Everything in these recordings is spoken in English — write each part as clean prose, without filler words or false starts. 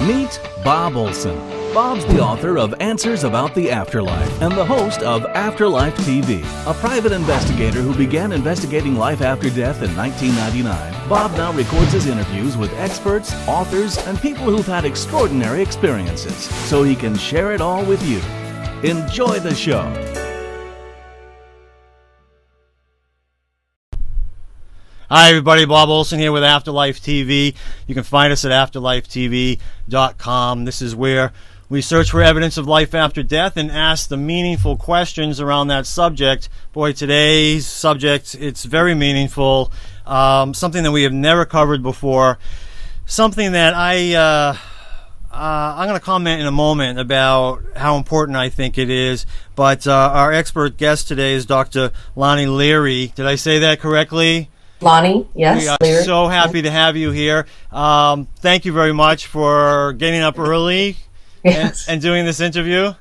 Meet Bob Olson. Bob's the author of Answers About the Afterlife and the host of Afterlife TV, a private investigator who began investigating life after death in 1999. Bob now records his interviews with experts, authors, and people who've had extraordinary experiences so he can share it all with you. Enjoy the show. Hi everybody, Bob Olson here with Afterlife TV. You can find us at afterlifetv.com. This is where we search for evidence of life after death and ask the meaningful questions around that subject. Boy, today's subject, it's very meaningful. Something that we have never covered before. Something that I'm going to comment in a moment about how important I think it is. But our expert guest today is Dr. Lani Leary. Did I say that correctly? Lani, yes. We are Leary. so happy to have you here. Thank you very much for getting up early and doing this interview.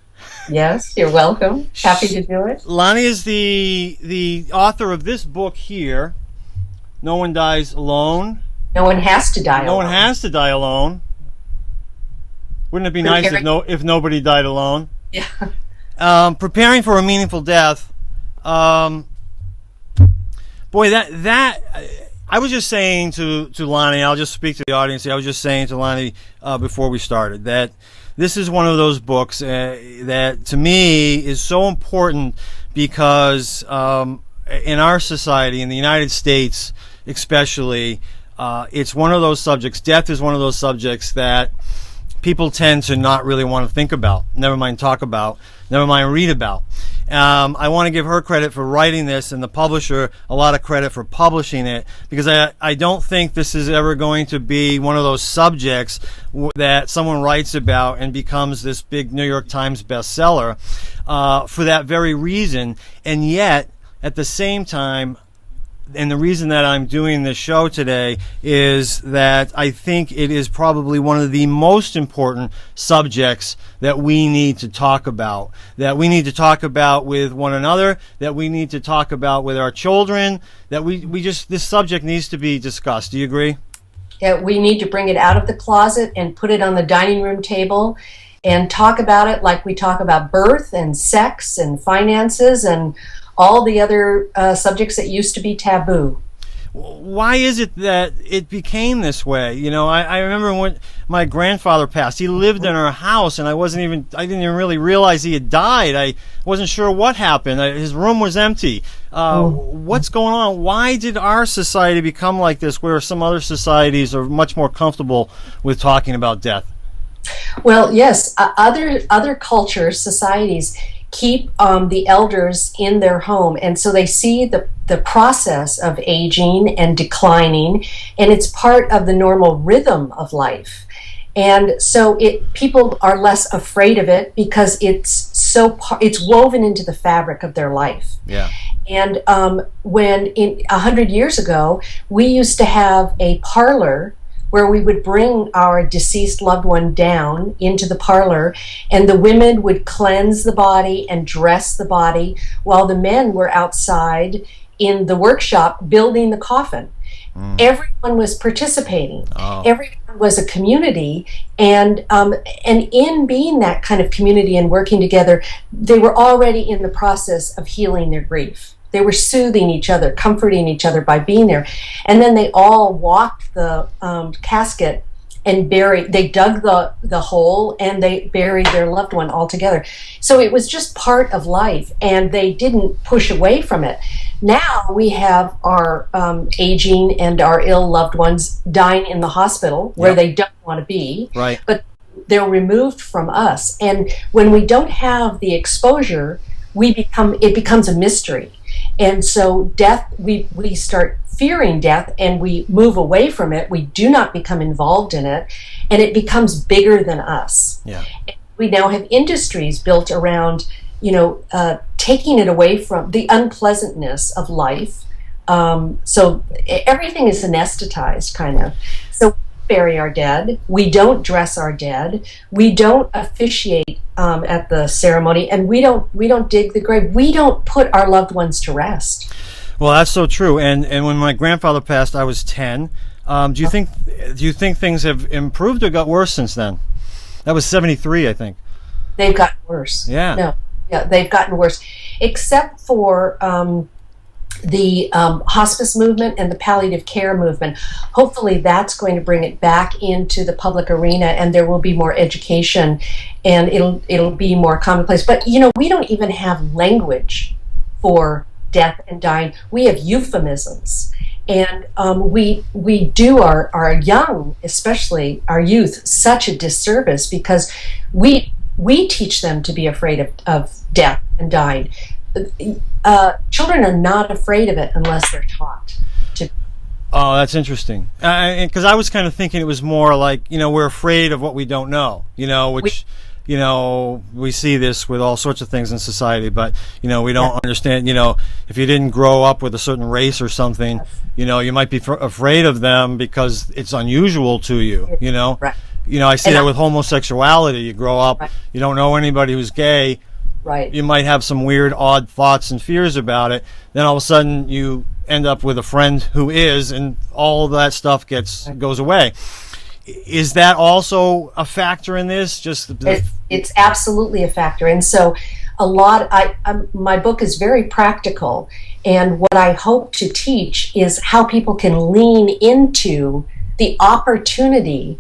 Yes, you're welcome. Happy to do it. Lani is the author of this book here, No One Dies Alone. No one has to die alone. No one has to die alone. Wouldn't it be nice if nobody died alone? Yeah. Preparing for a meaningful death. Boy, that I was just saying to Lani, I'll just speak to the audience here. I was just saying to Lani before we started that this is one of those books that to me is so important because in our society, in the United States especially, it's one of those subjects, death is one of those subjects that people tend to not really want to think about, never mind talk about, never mind read about. I want to give her credit for writing this and the publisher a lot of credit for publishing it, because I don't think this is ever going to be one of those subjects that someone writes about and becomes this big New York Times bestseller for that very reason. And yet, at the same time, and the reason that I'm doing this show today is that I think it is probably one of the most important subjects that we need to talk about, that we need to talk about with one another, that we need to talk about with our children, that this subject needs to be discussed. Do you agree? Yeah, we need to bring it out of the closet and put it on the dining room table and talk about it like we talk about birth and sex and finances and all the other subjects that used to be taboo. Why is it that it became this way? You know, I remember when my grandfather passed. He lived in our house, and I didn't even really realize he had died. I wasn't sure what happened. His room was empty. What's going on? Why did our society become like this, where some other societies are much more comfortable with talking about death? Well, yes, other cultures, societies keep the elders in their home, and so they see the process of aging and declining, and it's part of the normal rhythm of life. And so people are less afraid of it because it's woven into the fabric of their life. Yeah. And when 100 years ago, we used to have a parlor where we would bring our deceased loved one down into the parlor, and the women would cleanse the body and dress the body while the men were outside in the workshop building the coffin. Everyone was participating. Everyone was a community, and in being that kind of community and working together, they were already in the process of healing their grief. They were soothing each other, comforting each other by being there. And then they all walked the casket and they dug the hole and they buried their loved one all together. So it was just part of life, and they didn't push away from it. Now we have our aging and our ill loved ones dying in the hospital where they don't want to be. Right. But they're removed from us. And when we don't have the exposure, it becomes a mystery. And so death, we start fearing death and we move away from it. We do not become involved in it, and it becomes bigger than us. Yeah. We now have industries built around, taking it away from the unpleasantness of life. So everything is anesthetized, kind of. So we bury our dead. We don't dress our dead. We don't officiate at the ceremony, and we don't dig the grave. We don't put our loved ones to rest. Well, that's so true. And when my grandfather passed, I was 10. Do you think things have improved or got worse since then? That was 73, I think. They've gotten worse. Yeah. No. Yeah, they've gotten worse, except for the hospice movement and the palliative care movement. Hopefully that's going to bring it back into the public arena, and there will be more education, and it'll be more commonplace. But we don't even have language for death and dying. We have euphemisms, and we do our young, especially our youth, such a disservice, because we teach them to be afraid of death and dying. Children are not afraid of it unless they're taught to. Oh, that's interesting. Because I was kind of thinking it was more like, we're afraid of what we don't know, which, we see this with all sorts of things in society, but, we don't understand, if you didn't grow up with a certain race or something, you might be afraid of them because it's unusual to you, Right. I see that with homosexuality. You grow up, right. You don't know anybody who's gay. Right. You might have some weird, odd thoughts and fears about it. Then all of a sudden you end up with a friend who is, and all that stuff goes away. Is that also a factor in this? It's absolutely a factor. And so my book is very practical. And what I hope to teach is how people can lean into the opportunity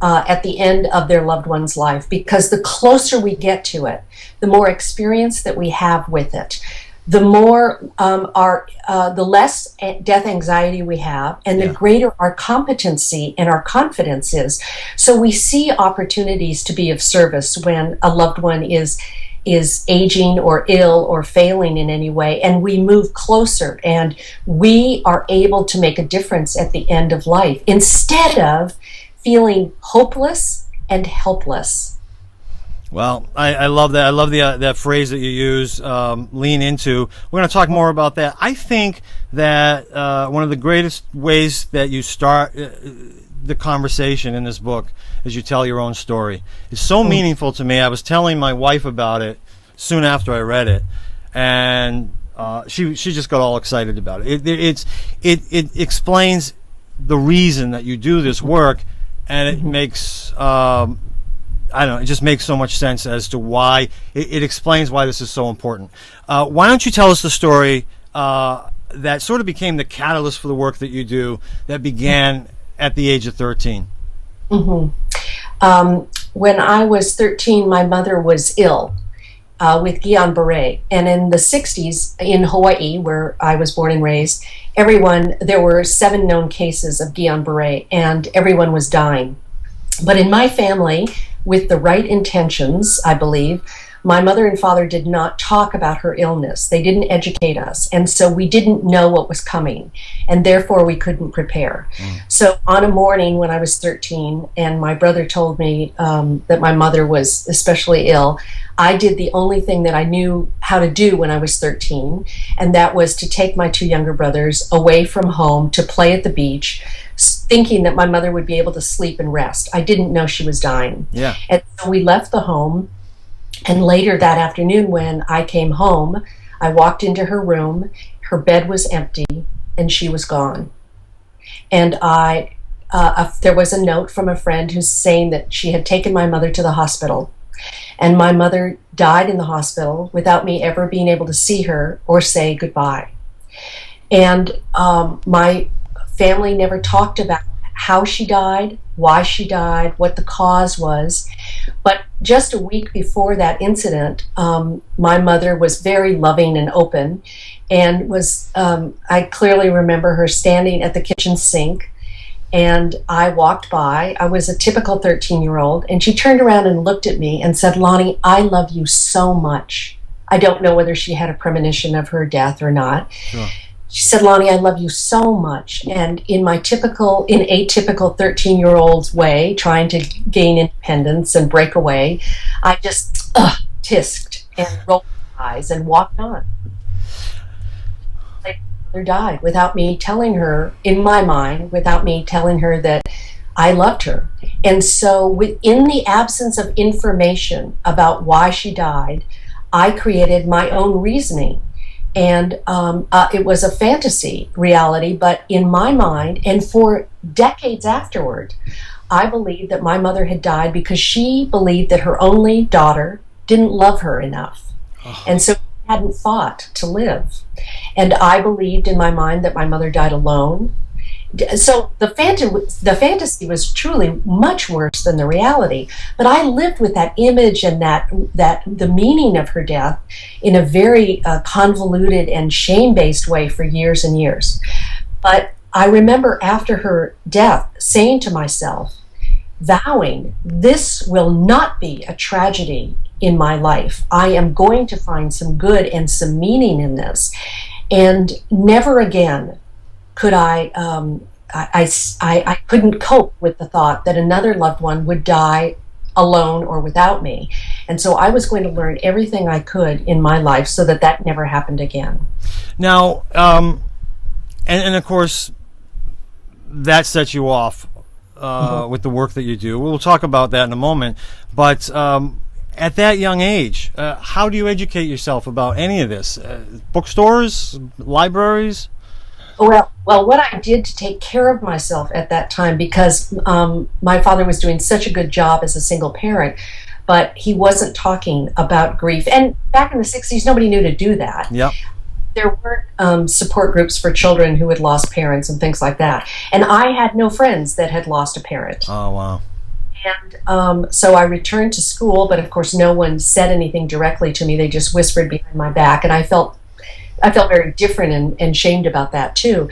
at the end of their loved one's life, because the closer we get to it, the more experience that we have with it, the more the less death anxiety we have, and the greater our competency and our confidence is. So we see opportunities to be of service when a loved one is aging or ill or failing in any way, and we move closer, and we are able to make a difference at the end of life instead of feeling hopeless and helpless. Well, I love that. I love that phrase that you use, lean into. We're going to talk more about that. I think that one of the greatest ways that you start the conversation in this book is you tell your own story. It's so meaningful to me. I was telling my wife about it soon after I read it, and she just got all excited about it. It explains the reason that you do this work. And it makes, it just makes so much sense as to why, it explains why this is so important. Why don't you tell us the story that sort of became the catalyst for the work that you do, that began at the age of 13? Mm-hmm. When I was 13, my mother was ill with Guillain-Barré. And in the 60s in Hawaii, where I was born and raised, there were 7 known cases of Guillain-Barré, and everyone was dying. But in my family, with the right intentions, I believe, my mother and father did not talk about her illness. They didn't educate us, and so we didn't know what was coming, and therefore we couldn't prepare. So on a morning when I was 13, and my brother told me that my mother was especially ill, I did the only thing that I knew how to do when I was 13, and that was to take my 2 younger brothers away from home to play at the beach, thinking that my mother would be able to sleep and rest. I didn't know she was dying. Yeah. And so we left the home, and later that afternoon when I came home, I walked into her room, her bed was empty, and she was gone. And there was a note from a friend who's saying that she had taken my mother to the hospital. And my mother died in the hospital without me ever being able to see her or say goodbye. And my family never talked about how she died, why she died, what the cause was. But just a week before that incident, my mother was very loving and open, and I clearly remember her standing at the kitchen sink, and I walked by. I was a typical 13-year-old, and she turned around and looked at me and said, "Lani, I love you so much." I don't know whether she had a premonition of her death or not. Sure. She said, "Lani, I love you so much." And in atypical 13-year-old's way, trying to gain independence and break away, I just tisked and rolled my eyes and walked on. My mother died without me telling her, in my mind, without me telling her that I loved her. And so in the absence of information about why she died, I created my own reasoning. And it was a fantasy reality, but in my mind, and for decades afterward, I believed that my mother had died because she believed that her only daughter didn't love her enough. Oh. And so hadn't fought to live. And I believed in my mind that my mother died alone. So the fantasy was truly much worse than the reality. But I lived with that image and that the meaning of her death in a very convoluted and shame-based way for years and years. But I remember after her death saying to myself, vowing, this will not be a tragedy in my life. I am going to find some good and some meaning in this. And never again could I couldn't cope with the thought that another loved one would die alone or without me. And so I was going to learn everything I could in my life so that that never happened again. Now, and of course, that sets you off with the work that you do. We'll talk about that in a moment. But at that young age, how do you educate yourself about any of this? Bookstores, libraries? Well, what I did to take care of myself at that time, because my father was doing such a good job as a single parent, but he wasn't talking about grief. And back in the 60s, nobody knew to do that. Yep. There weren't support groups for children who had lost parents and things like that. And I had no friends that had lost a parent. Oh, wow. And so I returned to school, but of course no one said anything directly to me. They just whispered behind my back, and I felt very different and shamed about that too.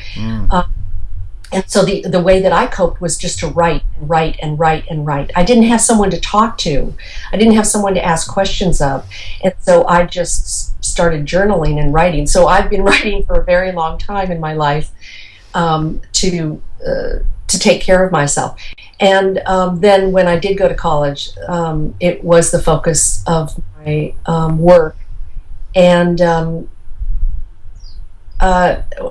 And so the way that I coped was just to write and write and write and write. I didn't have someone to talk to. I didn't have someone to ask questions of. And so I just started journaling and writing. So I've been writing for a very long time in my life to take care of myself. And then when I did go to college, it was the focus of my work. And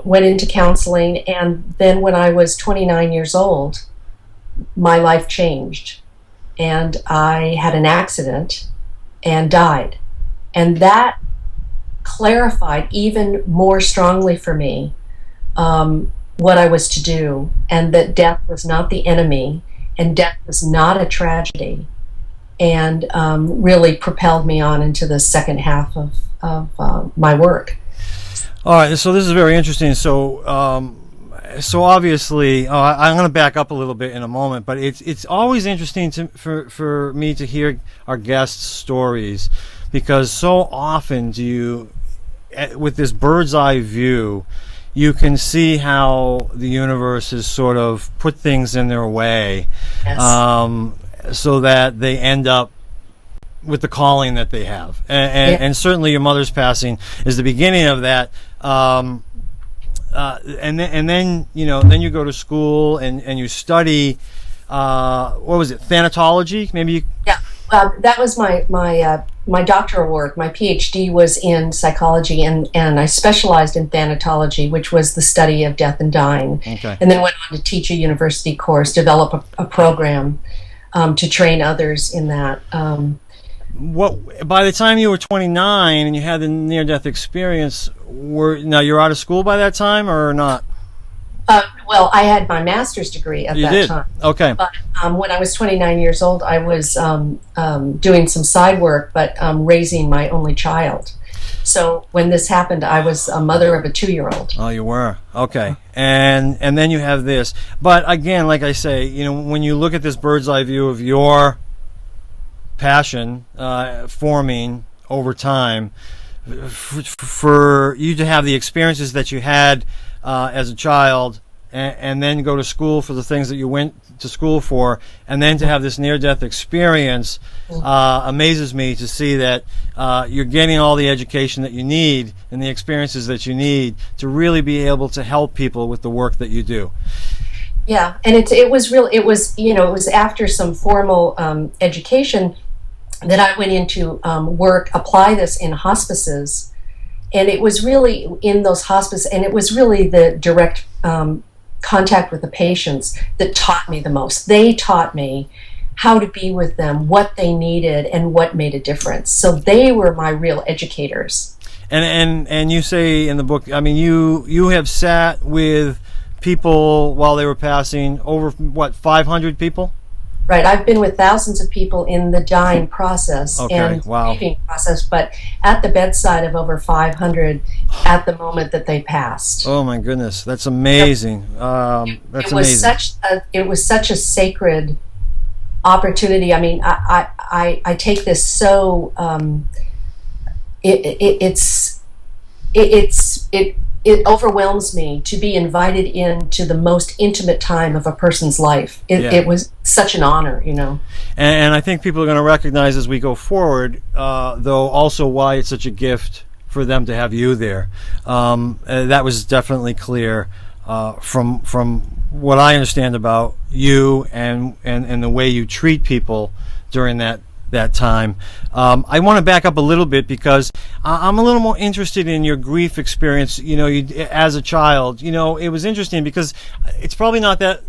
went into counseling, and then when I was 29 years old, my life changed, and I had an accident and died. And that clarified even more strongly for me what I was to do, and that death was not the enemy, and death was not a tragedy, and really propelled me on into the second half of my work. All right, so this is very interesting. So obviously, I'm going to back up a little bit in a moment, but it's always interesting for me to hear our guests' stories, because so often with this bird's eye view, you can see how the universe has sort of put things in their way, yes, so that they end up with the calling that they have, and certainly your mother's passing is the beginning of that. And then then you go to school and you study. What was it? Thanatology, maybe? Yeah, that was my doctoral work. My PhD was in psychology, and I specialized in thanatology, which was the study of death and dying. Okay. And then went on to teach a university course, develop a program to train others in that. By the time you were 29 and you had the near-death experience, you're out of school by that time or not? Well, I had my master's degree at that time. Okay. But when I was 29 years old, I was doing some side work, but raising my only child. So when this happened, I was a mother of a 2-year-old. Oh, you were? Okay. And then you have this. But again, like I say, when you look at this bird's eye view of your passion forming over time, for you to have the experiences that you had as a child, and then go to school for the things that you went to school for, and then to have this near-death experience, amazes me to see that you're getting all the education that you need and the experiences that you need to really be able to help people with the work that you do. Yeah, and it was after some formal education that I went into apply this in hospices, and it was really in those hospices, and it was really the direct contact with the patients that taught me the most. They taught me how to be with them, what they needed, and what made a difference. So they were my real educators. And you say in the book, I mean, you have sat with people while they were passing, over what, 500 people? Right. I've been with thousands of people in the dying process and grieving process, but at the bedside of over 500 at the moment that they passed. Oh my goodness, that's amazing. That's amazing. It was such a sacred opportunity. I mean, I take this so it overwhelms me to be invited into the most intimate time of a person's life. It was such an honor, you know. And I think people are going to recognize as we go forward, though, also why it's such a gift for them to have you there. That was definitely clear from what I understand about you and the way you treat people during that time. I want to back up a little bit because I'm a little more interested in your grief experience, you know, as a child. You know, it was interesting because it's probably not that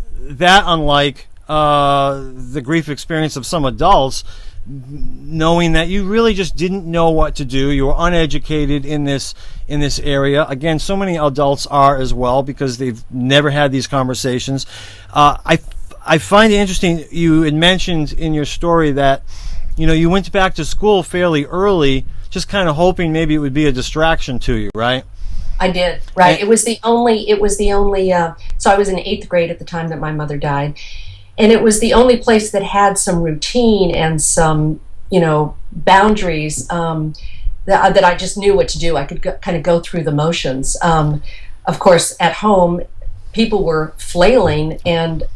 unlike the grief experience of some adults, knowing that you really just didn't know what to do. You were uneducated in this area. Again, so many adults are as well because they've never had these conversations. I find it interesting, you had mentioned in your story that, you know, you went back to school fairly early, just kind of hoping maybe it would be a distraction to you, right? I did, right. It was the only, so I was in 8th grade at the time that my mother died, and it was the only place that had some routine and some, you know, boundaries that I just knew what to do. I could kind of go through the motions. Of course, at home, people were flailing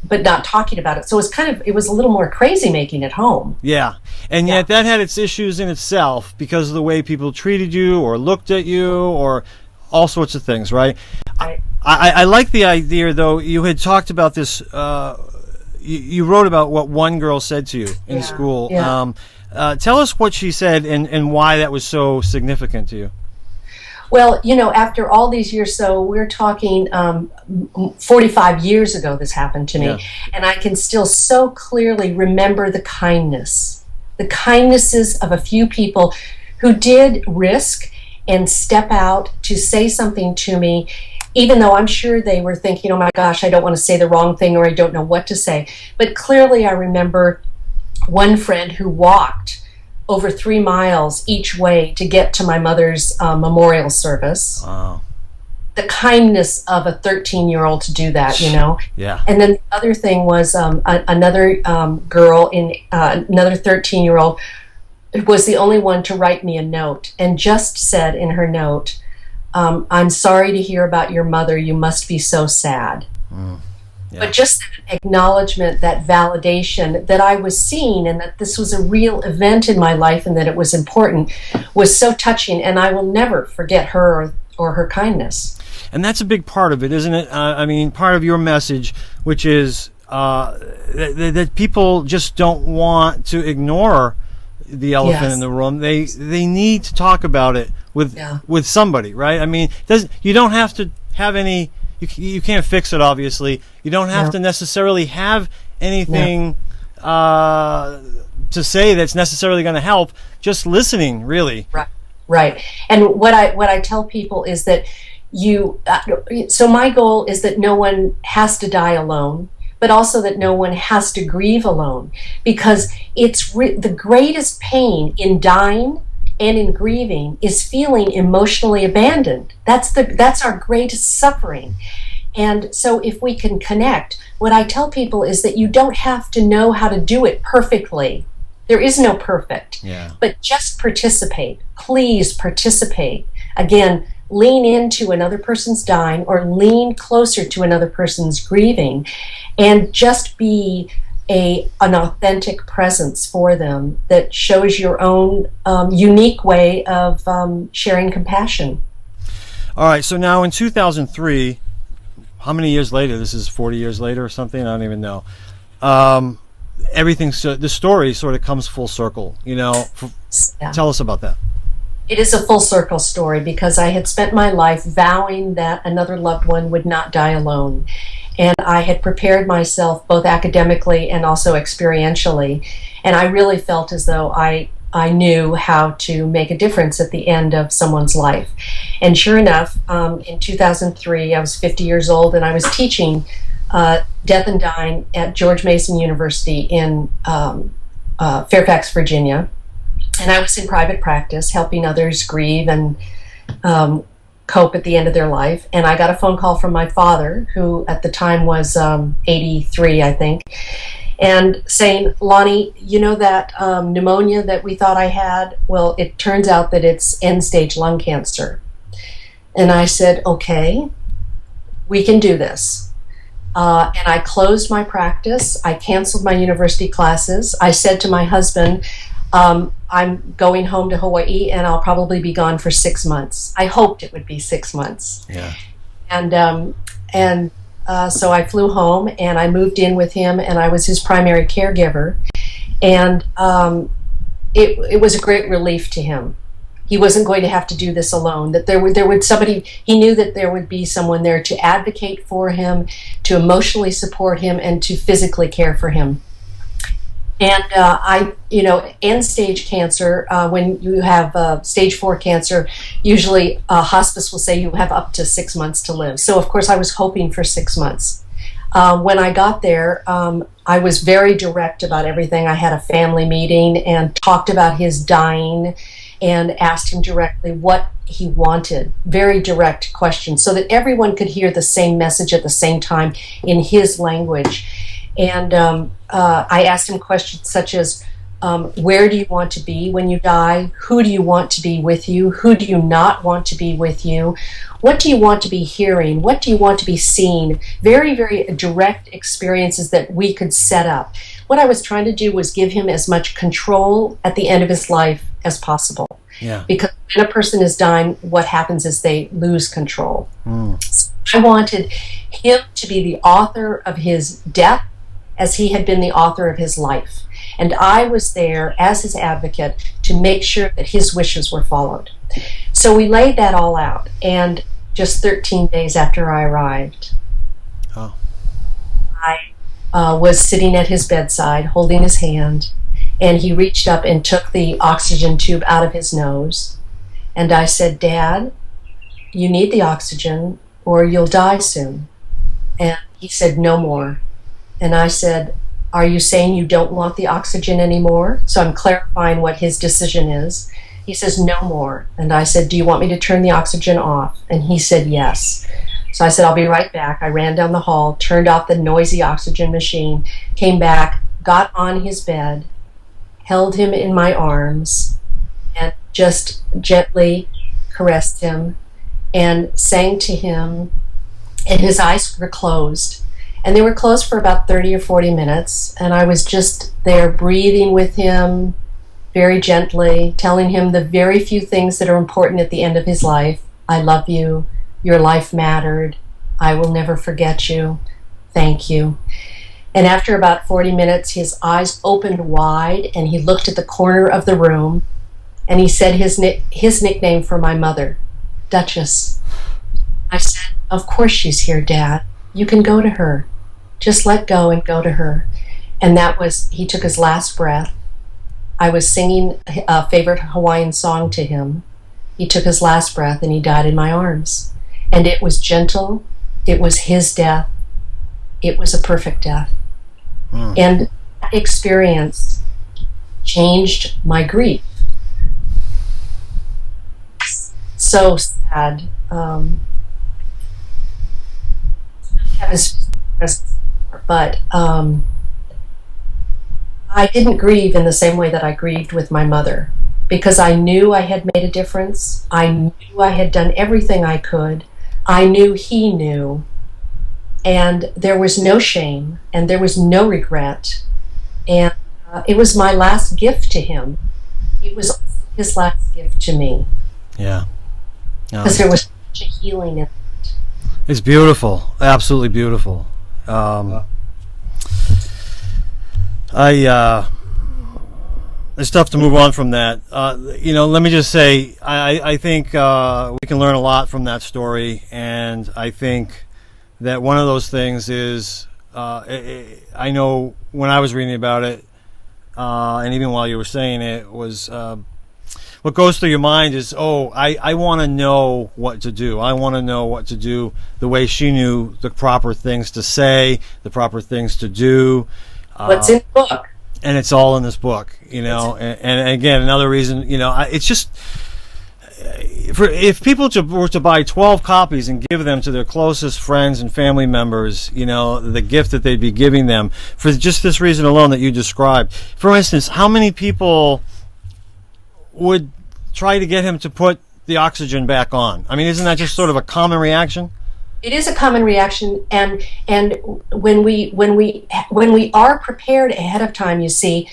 but not talking about it. So it was a little more crazy making at home. Yeah. And yet that had its issues in itself because of the way people treated you or looked at you or all sorts of things, right? Right. I like the idea, though. You had talked about this, you wrote about what one girl said to you in school. Yeah. Tell us what she said and why that was so significant to you. Well, you know, after all these years, so we're talking 45 years ago this happened to me, and I can still so clearly remember the kindnesses of a few people who did risk and step out to say something to me, even though I'm sure they were thinking, oh my gosh, I don't want to say the wrong thing or I don't know what to say. But clearly I remember one friend who walked over 3 miles each way to get to my mother's memorial service. Wow. The kindness of a 13-year-old to do that, you know. Yeah. And then the other thing was another girl, another 13-year-old, was the only one to write me a note and just said in her note, I'm sorry to hear about your mother. You must be so sad. Yeah. But just that acknowledgement, that validation that I was seen and that this was a real event in my life and that it was important was so touching, and I will never forget her or her kindness. And that's a big part of it, isn't it? I mean, part of your message, which is that people just don't want to ignore the elephant in the room. They need to talk about it with somebody, right? I mean, you don't have to have any. You can't fix it, obviously. You don't have to necessarily have anything to say that's necessarily going to help. Just listening, really. Right. And what I tell people is that so my goal is that no one has to die alone, but also that no one has to grieve alone, because it's the greatest pain in dying and in grieving is feeling emotionally abandoned. That's our greatest suffering. And so if we can connect, what I tell people is that you don't have to know how to do it perfectly. There is no perfect. But just participate. Please participate. Again, lean into another person's dying or lean closer to another person's grieving, and just be an authentic presence for them that shows your own unique way of sharing compassion. All right, so now in 2003, how many years later? This is 40 years later or something? I don't even know. The story sort of comes full circle, you know. Tell us about that. It is a full circle story because I had spent my life vowing that another loved one would not die alone. And I had prepared myself both academically and also experientially. And I really felt as though I I knew how to make a difference at the end of someone's life. And sure enough, in 2003, I was 50 years old, and I was teaching death and dying at George Mason University in Fairfax, Virginia. And I was in private practice, helping others grieve and cope at the end of their life. And I got a phone call from my father, who at the time was 83, I think, and saying, Lani, you know that pneumonia that we thought I had? Well, it turns out that it's end-stage lung cancer. And I said, okay, we can do this. And I closed my practice. I canceled my university classes. I said to my husband, I'm going home to Hawaii, and I'll probably be gone for 6 months. I hoped it would be 6 months. Yeah. And so I flew home, and I moved in with him, and I was his primary caregiver. And it was a great relief to him. He wasn't going to have to do this alone, that there would somebody, he knew that there would be someone there to advocate for him, to emotionally support him, and to physically care for him. And end-stage cancer, when you have stage 4 cancer, usually hospice will say you have up to 6 months to live. So, of course, I was hoping for 6 months. When I got there, I was very direct about everything. I had a family meeting and talked about his dying and asked him directly what he wanted. Very direct questions, so that everyone could hear the same message at the same time in his language. And I asked him questions such as, where do you want to be when you die? Who do you want to be with you? Who do you not want to be with you? What do you want to be hearing? What do you want to be seeing? Very, very direct experiences that we could set up. What I was trying to do was give him as much control at the end of his life as possible. Yeah. Because when a person is dying, what happens is they lose control. So I wanted him to be the author of his death as he had been the author of his life. And I was there as his advocate to make sure that his wishes were followed. So we laid that all out, and just 13 days after I arrived, I was sitting at his bedside holding his hand, and he reached up and took the oxygen tube out of his nose. And I said, Dad, you need the oxygen or you'll die soon. And he said, no more. And I said, are you saying you don't want the oxygen anymore? So I'm clarifying what his decision is. He says, no more. And I said, do you want me to turn the oxygen off? And he said, yes. So I said, I'll be right back. I ran down the hall, turned off the noisy oxygen machine, came back, got on his bed, held him in my arms, and just gently caressed him and sang to him. And his eyes were closed. And they were closed for about 30 or 40 minutes, and I was just there breathing with him very gently, telling him the very few things that are important at the end of his life. I love you. Your life mattered. I will never forget you. Thank you. And after about 40 minutes, his eyes opened wide, and he looked at the corner of the room, and he said his nickname for my mother, Duchess. I said, of course she's here, Dad. You can go to her. Just let go and go to her. And that was, he took his last breath. I was singing a favorite Hawaiian song to him. He took his last breath and he died in my arms. And it was gentle. It was his death. It was a perfect death. And that experience changed my grief. So sad. But I didn't grieve in the same way that I grieved with my mother, because I knew I had made a difference. I knew I had done everything I could. I knew he knew. And there was no shame, and there was no regret. And it was my last gift to him. It was his last gift to me. Yeah. Because there was such a healing in it. It's beautiful, absolutely beautiful. It's tough to move on from that. Let me just say, I think we can learn a lot from that story, and I think that one of those things is, I know when I was reading about it, and even while you were saying it, was what goes through your mind is, oh, I want to know what to do. I want to know what to do the way she knew the proper things to say, the proper things to do. What's in the book? And it's all in this book, you know. And again, another reason, you know, it's just, if people were to buy 12 copies and give them to their closest friends and family members, you know, the gift that they'd be giving them for just this reason alone that you described. For instance, how many people would try to get him to put the oxygen back on? I mean, isn't that just sort of a common reaction? It is a common reaction, and when we are prepared ahead of time, you see,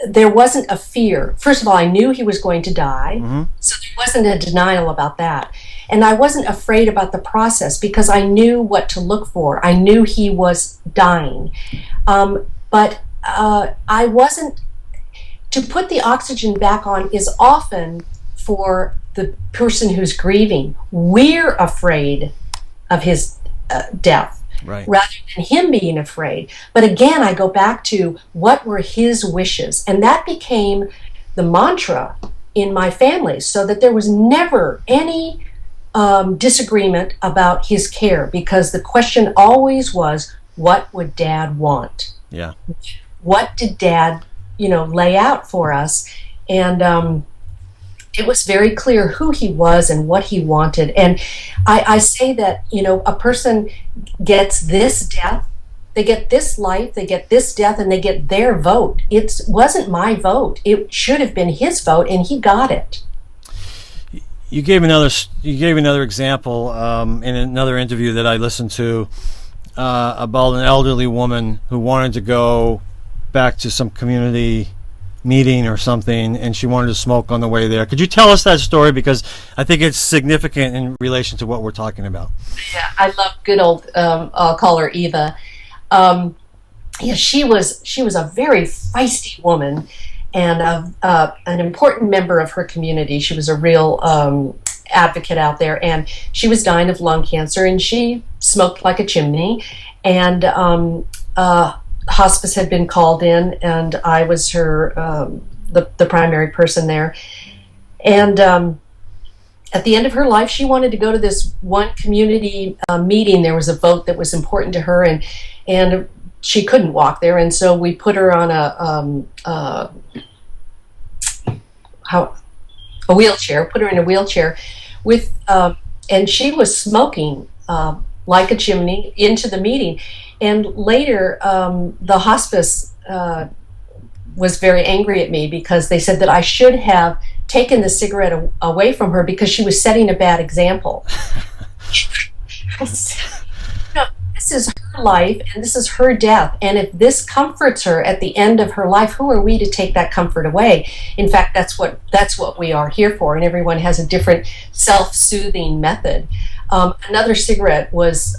there wasn't a fear. First of all, I knew he was going to die, so there wasn't a denial about that. And I wasn't afraid about the process because I knew what to look for. I knew he was dying. But I wasn't, to put the oxygen back on is often for the person who's grieving. We're afraid of his death, right, rather than him being afraid. But again, I go back to what were his wishes, and that became the mantra in my family, so that there was never any disagreement about his care, because the question always was, what would Dad want? Yeah. What did Dad, you know, lay out for us? And it was very clear who he was and what he wanted. And I say that, you know, a person gets this death, they get this life, they get this death, and they get their vote. It wasn't my vote. It should have been his vote, and he got it. You gave another example in another interview that I listened to about an elderly woman who wanted to go back to some community meeting or something, and she wanted to smoke on the way there. Could you tell us that story, because I think it's significant in relation to what we're talking about? Yeah, I love good old. I'll call her Eva. Yeah, she was a very feisty woman, and an important member of her community. She was a real advocate out there, and she was dying of lung cancer, and she smoked like a chimney, and hospice had been called in, and I was her the primary person there. And at the end of her life, she wanted to go to this one community meeting. There was a vote that was important to her, and she couldn't walk there, and so we put her on a wheelchair. Put her in a wheelchair with, and she was smoking like a chimney into the meeting. And later, the hospice was very angry at me because they said that I should have taken the cigarette away from her because she was setting a bad example. No, this is her life and this is her death. And if this comforts her at the end of her life, who are we to take that comfort away? In fact, that's what we are here for. And everyone has a different self-soothing method. Another cigarette was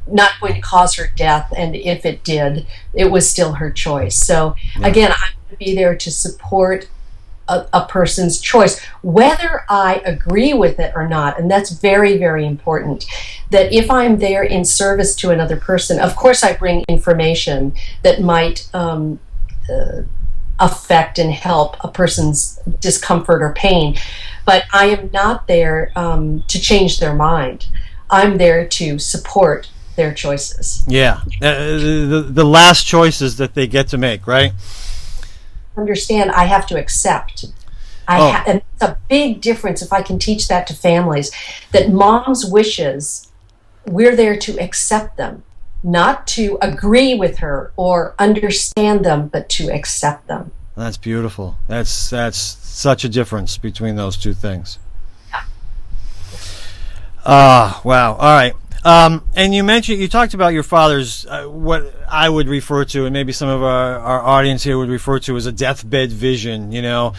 not going to cause her death, and if it did, it was still her choice. So again, I'm going to be there to support a person's choice, whether I agree with it or not. And that's very, very important, that if I'm there in service to another person, of course I bring information that might affect and help a person's discomfort or pain, but I am not there to change their mind. I'm there to support their choices. Yeah, the last choices that they get to make, right? Understand, I have to accept. And it's a big difference if I can teach that to families, that mom's wishes, we're there to accept them, not to agree with her or understand them, but to accept them. That's beautiful. That's such a difference between those two things. Wow. All right. And you talked about your father's, what I would refer to, and maybe some of our audience here would refer to as a deathbed vision, you know,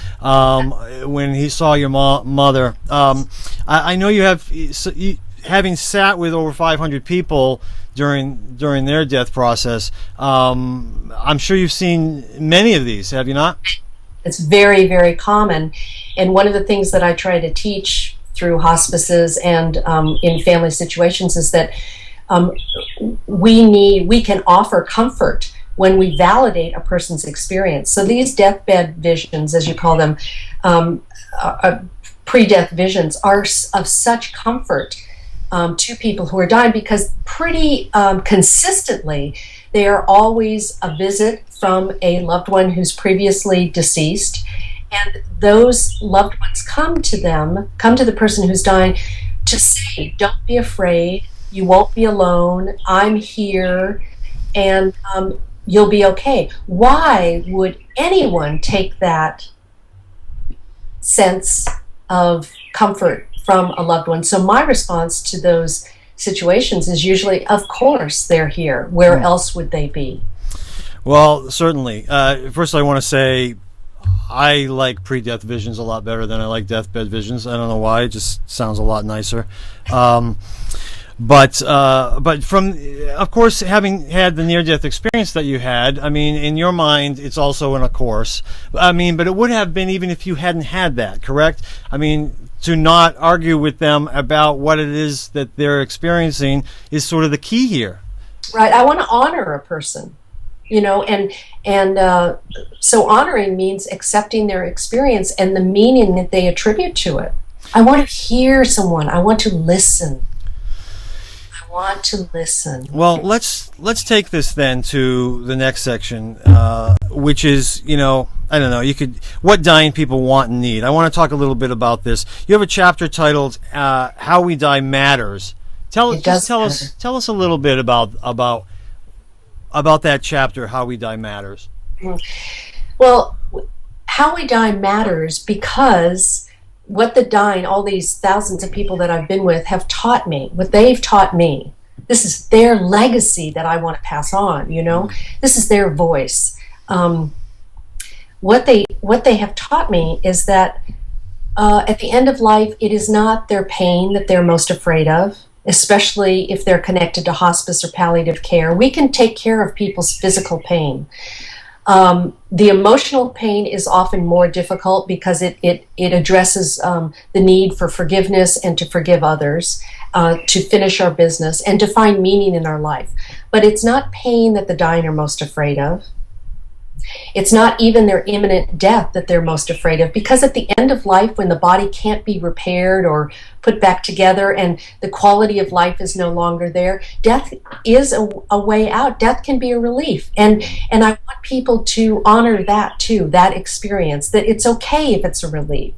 when he saw your mother. I know having sat with over 500 people during their death process, I'm sure you've seen many of these, have you not? It's very, very common. And one of the things that I try to teach through hospices and in family situations is that we can offer comfort when we validate a person's experience. So these deathbed visions, as you call them, pre-death visions, are of such comfort to people who are dying, because pretty consistently they are always a visit from a loved one who's previously deceased, and those loved ones come to the person who's dying to say, don't be afraid, you won't be alone, I'm here, and you'll be okay. Why would anyone take that sense of comfort from a loved one? So my response to those situations is usually, of course they're here. Where else would they be? Well, certainly. First, I want to say I like pre-death visions a lot better than I like deathbed visions. I don't know why. It just sounds a lot nicer. But from, of course, having had the near-death experience that you had, I mean, in your mind, it's also in a course. I mean, but it would have been even if you hadn't had that, correct? I mean, to not argue with them about what it is that they're experiencing is sort of the key here. Right. I want to honor a person, and so honoring means accepting their experience and the meaning that they attribute to it. I want to hear someone. I want to listen. Well, let's take this then to the next section, which is, I don't know, what dying people want and need. I want to talk a little bit about this. You have a chapter titled "How We Die Matters." Tell us a little bit about that chapter, "How We Die Matters." Well, how we die matters because what the dying, all these thousands of people that I've been with, have taught me, what they've taught me. This is their legacy that I want to pass on, This is their voice. What they have taught me is that at the end of life, it is not their pain that they're most afraid of, especially if they're connected to hospice or palliative care. We can take care of people's physical pain. The emotional pain is often more difficult because it addresses the need for forgiveness and to forgive others, to finish our business and to find meaning in our life. But it's not pain that the dying are most afraid of. It's not even their imminent death that they're most afraid of, because at the end of life, when the body can't be repaired or put back together and the quality of life is no longer there, death is a way out. Death can be a relief. And I want people to honor that too, that experience, that it's okay if it's a relief,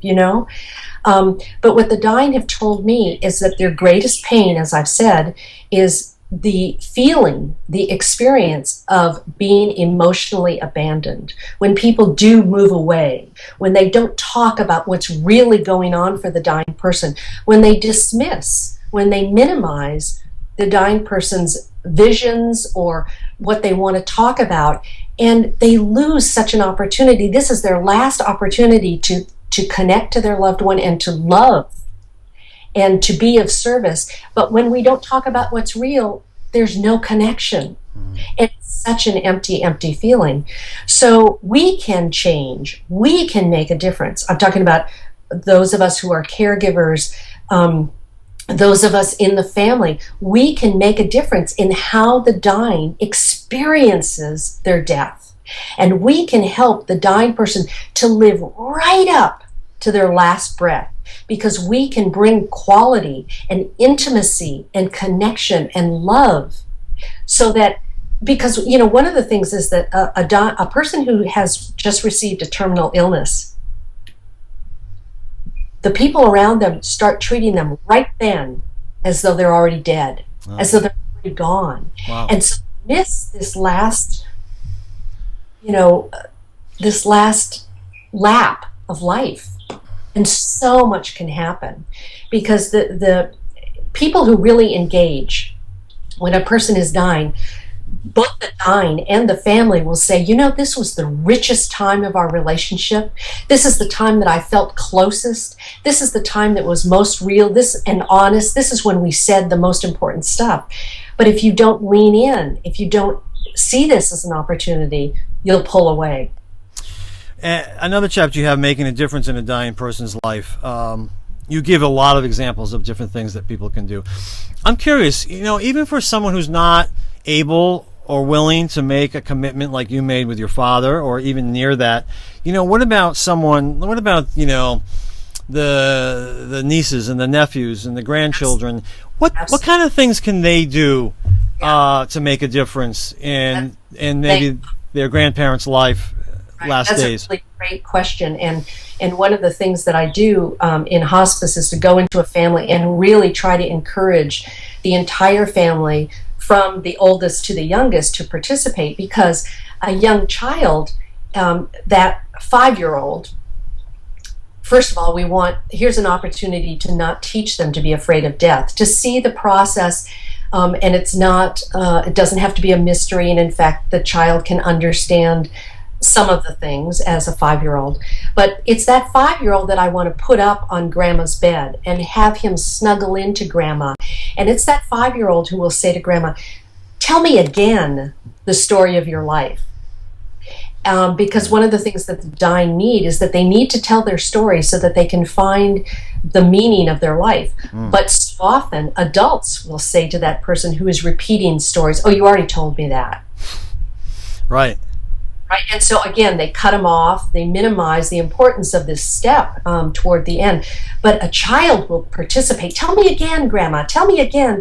But what the dying have told me is that their greatest pain, as I've said, is the feeling, the experience of being emotionally abandoned. When people do move away, when they don't talk about what's really going on for the dying person, when they dismiss, when they minimize the dying person's visions or what they want to talk about, and they lose such an opportunity. This is their last opportunity to connect to their loved one and to love and to be of service. But when we don't talk about what's real, there's no connection. It's such an empty feeling. So we can change. We can make a difference. I'm talking about those of us who are caregivers, those of us in the family. We can make a difference in how the dying experiences their death. And we can help the dying person to live right up to their last breath, because we can bring quality and intimacy and connection and love. So that, because one of the things is that a person who has just received a terminal illness, the people around them start treating them right then as though they're already dead, as though they're already gone. Wow. And so miss this last lap of life. And so much can happen, because the people who really engage when a person is dying, both the dying and the family will say, this was the richest time of our relationship. This is the time that I felt closest. This is the time that was most real, and honest. This is when we said the most important stuff. But if you don't lean in, if you don't see this as an opportunity, you'll pull away. Another chapter you have, Making a Difference in a Dying Person's Life. You give a lot of examples of different things that people can do. I'm curious, even for someone who's not able or willing to make a commitment like you made with your father, or even near that, what about the nieces and the nephews and the grandchildren? What kind of things can they do to make a difference in maybe their grandparents' life last days? That's a really great question. And one of the things that I do in hospice is to go into a family and really try to encourage the entire family, from the oldest to the youngest, to participate, because a young child, that 5-year-old, first of all, here's an opportunity to not teach them to be afraid of death, to see the process, and it doesn't have to be a mystery, and in fact, the child can understand some of the things as a 5-year-old. But it's that 5-year-old that I want to put up on grandma's bed and have him snuggle into grandma. And it's that 5-year-old who will say to grandma, "Tell me again the story of your life." Because one of the things that the dying need is that they need to tell their story so that they can find the meaning of their life. But so often adults will say to that person who is repeating stories, "Oh, you already told me that." Right. Right. And so again, they cut them off, they minimize the importance of this step toward the end. But a child will participate. "Tell me again, grandma, tell me again,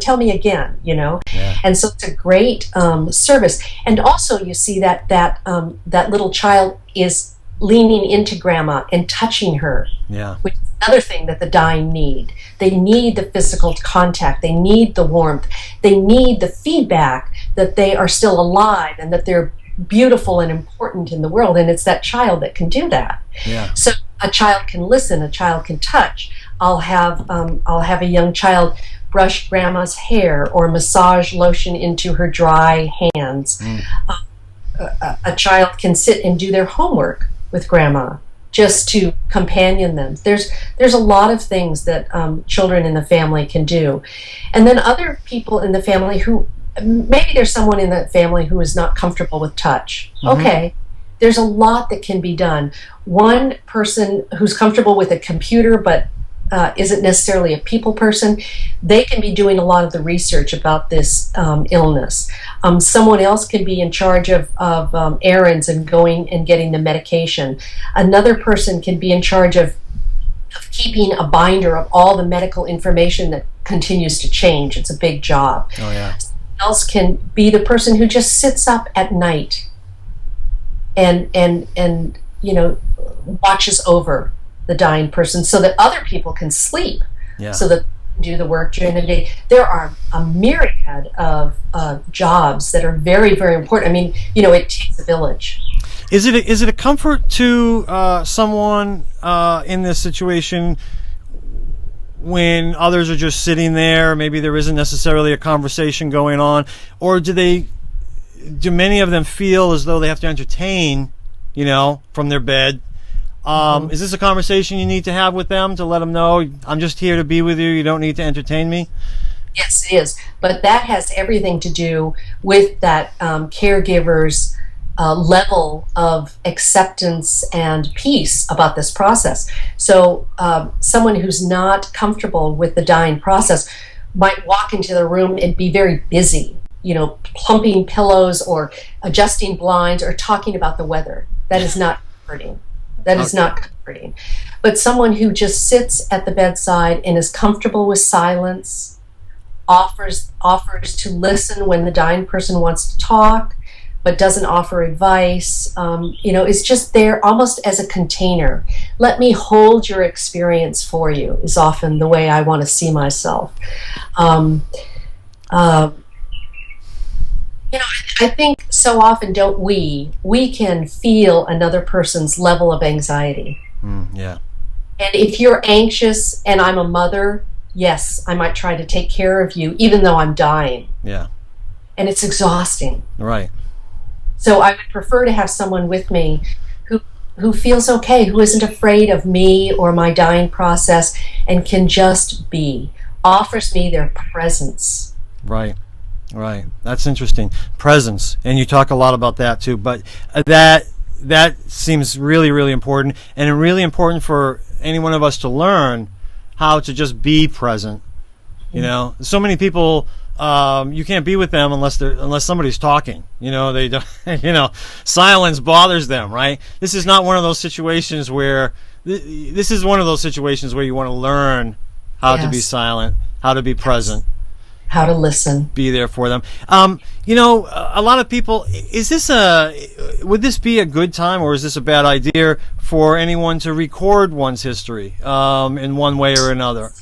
Yeah. And so it's a great service. And also you see that little child is leaning into grandma and touching her. Yeah. Which is another thing that the dying need. They need the physical contact, they need the warmth, they need the feedback that they are still alive and that they're beautiful and important in the world, and it's that child that can do that. Yeah. So a child can listen, a child can touch. I'll have a young child brush grandma's hair or massage lotion into her dry hands. A child can sit and do their homework with grandma, just to companion them. There's a lot of things that children in the family can do. And then other people in the family who, maybe there's someone in that family who is not comfortable with touch. Okay, there's a lot that can be done. One person who's comfortable with a computer but isn't necessarily a people person, they can be doing a lot of the research about this illness. Someone else can be in charge of errands and going and getting the medication. Another person can be in charge of keeping a binder of all the medical information that continues to change. It's a big job. Oh, yeah. Else can be the person who just sits up at night and watches over the dying person so that other people can sleep. Yeah. So that they can do the work during the day. There are a myriad of jobs that are very, very important. I mean, it takes a village. Is it a comfort to someone in this situation when others are just sitting there? Maybe there isn't necessarily a conversation going on, or do many of them feel as though they have to entertain, from their bed? Is this a conversation you need to have with them to let them know, "I'm just here to be with you, you don't need to entertain me"? Yes, it is. But that has everything to do with that caregiver's level of acceptance and peace about this process. So someone who's not comfortable with the dying process might walk into the room and be very busy, plumping pillows or adjusting blinds or talking about the weather. That is not comforting. That is not comforting. But someone who just sits at the bedside and is comfortable with silence, offers to listen when the dying person wants to talk, but doesn't offer advice, is just there almost as a container. Let me hold your experience for you is often the way I want to see myself. I think so often we can feel another person's level of anxiety. Yeah. And if you're anxious and I'm a mother, yes, I might try to take care of you even though I'm dying. Yeah. And it's exhausting. Right. So I would prefer to have someone with me who feels okay, who isn't afraid of me or my dying process and can just be, offers me their presence. Right. Right. That's interesting. Presence. And you talk a lot about that too, but that seems really, really important, and really important for any one of us to learn how to just be present. So many people you can't be with them unless somebody's talking. They don't. Silence bothers them, right? This is not one of those situations where. This is one of those situations where you want to learn how to be silent, how to be present, how to listen, be there for them. A lot of people. Would this be a good time, or is this a bad idea for anyone to record one's history in one way or another?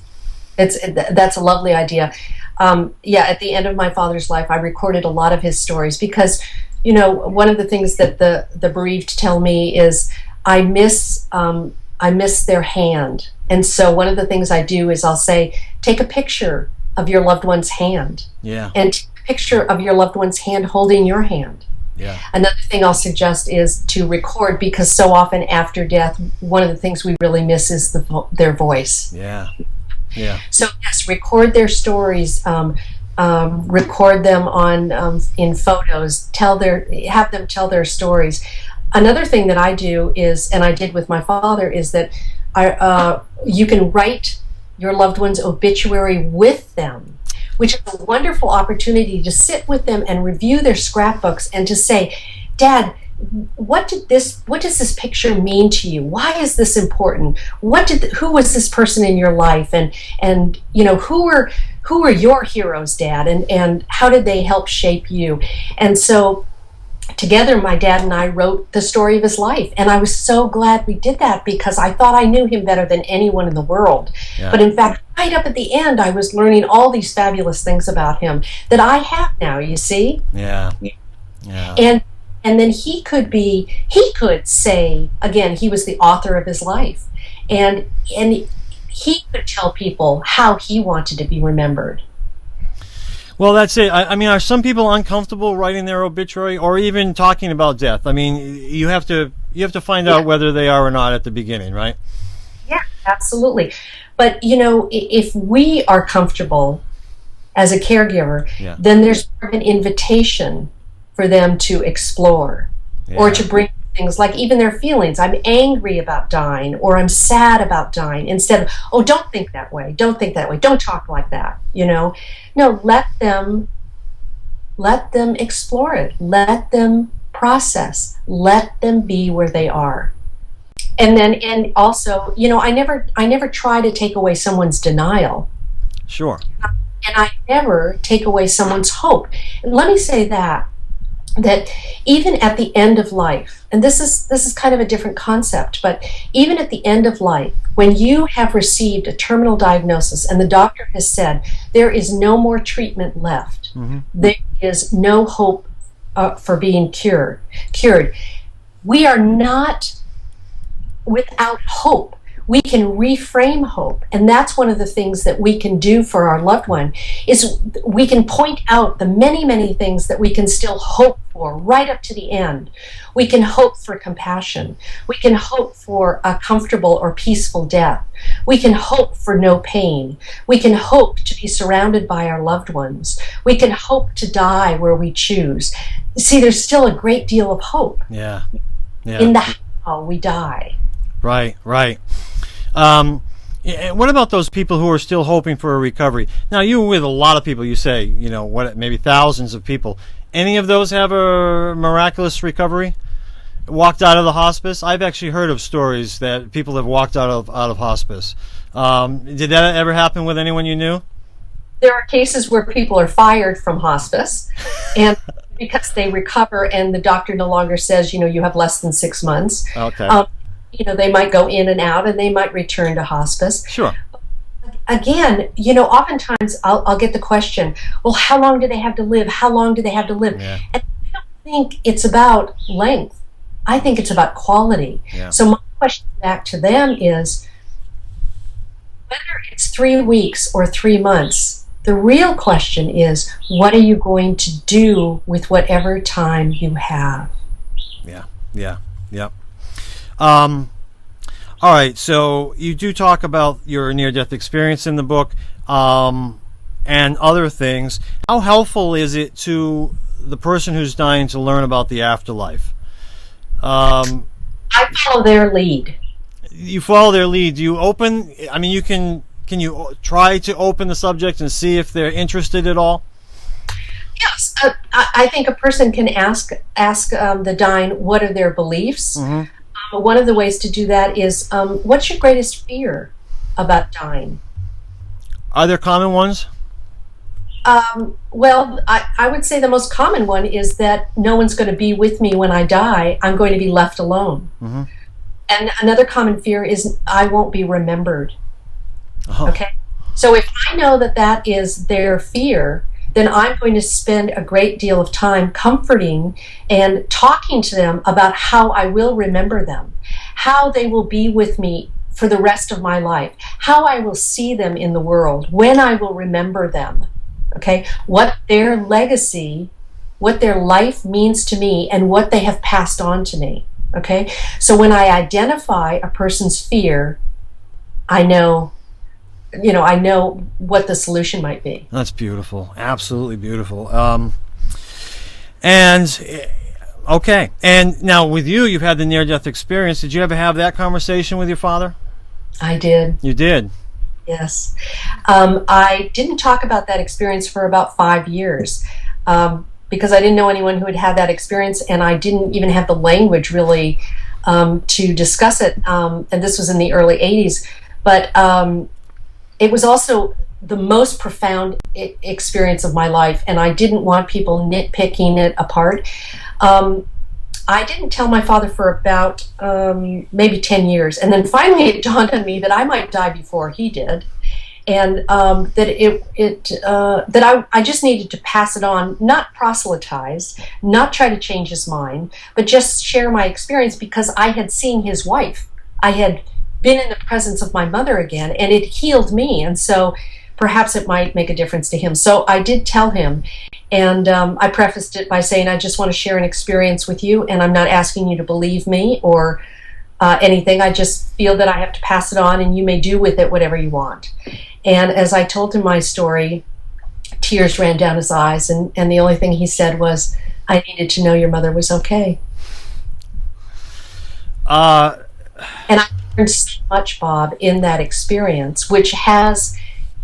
That's a lovely idea. At the end of my father's life, I recorded a lot of his stories because, one of the things that the bereaved tell me is I miss their hand. And so one of the things I do is I'll say, take a picture of your loved one's hand. Yeah. And take a picture of your loved one's hand holding your hand. Yeah. Another thing I'll suggest is to record, because so often after death, one of the things we really miss is their voice. Yeah. Yeah. So yes, record their stories, record them on in photos, have them tell their stories. Another thing that I do is, and I did with my father, is that you can write your loved one's obituary with them, which is a wonderful opportunity to sit with them and review their scrapbooks and to say, Dad, what does this picture mean to you? Why is this important? Who was this person in your life? And who were your heroes, Dad? And how did they help shape you? And so together, my dad and I wrote the story of his life. And I was so glad we did that, because I thought I knew him better than anyone in the world. Yeah. But in fact, right up at the end, I was learning all these fabulous things about him that I have now, you see? Yeah. Yeah. And then he could say, again, he was the author of his life. And he could tell people how he wanted to be remembered. Well, that's it. I mean, are some people uncomfortable writing their obituary or even talking about death? I mean, you have to find out whether they are or not at the beginning, right? Yeah, absolutely. But, if we are comfortable as a caregiver, then there's an invitation for them to explore or to bring things like even their feelings. I'm angry about dying, or I'm sad about dying, instead of, oh, don't think that way, don't talk like that, No, let them explore it, let them process, let them be where they are. And also, I never try to take away someone's denial. Sure. And I never take away someone's hope. And let me say that even at the end of life, and this is kind of a different concept, but even at the end of life, when you have received a terminal diagnosis and the doctor has said there is no more treatment left, there is no hope for being cured, we are not without hope. We can reframe hope, and that's one of the things that we can do for our loved one, is we can point out the many, many things that we can still hope for right up to the end. We can hope for compassion. We can hope for a comfortable or peaceful death. We can hope for no pain. We can hope to be surrounded by our loved ones. We can hope to die where we choose. See, there's still a great deal of hope in the how we die. Right. What about those people who are still hoping for a recovery? Now, you were with a lot of people, you say, maybe thousands of people. Any of those have a miraculous recovery? Walked out of the hospice? I've actually heard of stories that people have walked out of hospice. Did that ever happen with anyone you knew? There are cases where people are fired from hospice, and because they recover and the doctor no longer says, you have less than 6 months. Okay. They might go in and out, and they might return to hospice. Sure. Again, oftentimes I'll get the question, well, how long do they have to live? How long do they have to live? Yeah. And I don't think it's about length. I think it's about quality. Yeah. So my question back to them is, whether it's 3 weeks or 3 months, the real question is, what are you going to do with whatever time you have? Yeah. All right, so you do talk about your near-death experience in the book and other things. How helpful is it to the person who's dying to learn about the afterlife? I follow their lead. You follow their lead. Do you open? I mean, can you try to open the subject and see if they're interested at all? Yes, I think a person can ask the dying what are their beliefs. One of the ways to do that is, what's your greatest fear about dying? Are there common ones? Well, I would say the most common one is that no one's going to be with me when I die. I'm going to be left alone. And another common fear is I won't be remembered. Okay? So if I know that that is their fear, then I'm going to spend a great deal of time comforting and talking to them about how I will remember them, how they will be with me for the rest of my life, how I will see them in the world, when I will remember them, okay? What their legacy, what their life means to me, and what they have passed on to me, okay? So when I identify a person's fear, I know what the solution might be. That's beautiful. Absolutely beautiful. And okay. And now with you, you've had the near-death experience. Did you ever have that conversation with your father? I did. You did? Yes. I didn't talk about that experience for about 5 years because I didn't know anyone who had had that experience, and I didn't even have the language really to discuss it. And this was in the early 80s. But it was also the most profound experience of my life, and I didn't want people nitpicking it apart. I didn't tell my father for about maybe 10 years, and then finally it dawned on me that I might die before he did, and that I just needed to pass it on, not proselytize, not try to change his mind, but just share my experience because I had seen his wife. I had been in the presence of my mother again, and it healed me, and so perhaps it might make a difference to him. So I did tell him, and I prefaced it by saying, I just want to share an experience with you, and I'm not asking you to believe me or anything. I just feel that I have to pass it on, and you may do with it whatever you want. And as I told him my story, tears ran down his eyes, and the only thing he said was, I needed to know your mother was okay. And I learned so much, Bob, in that experience, which has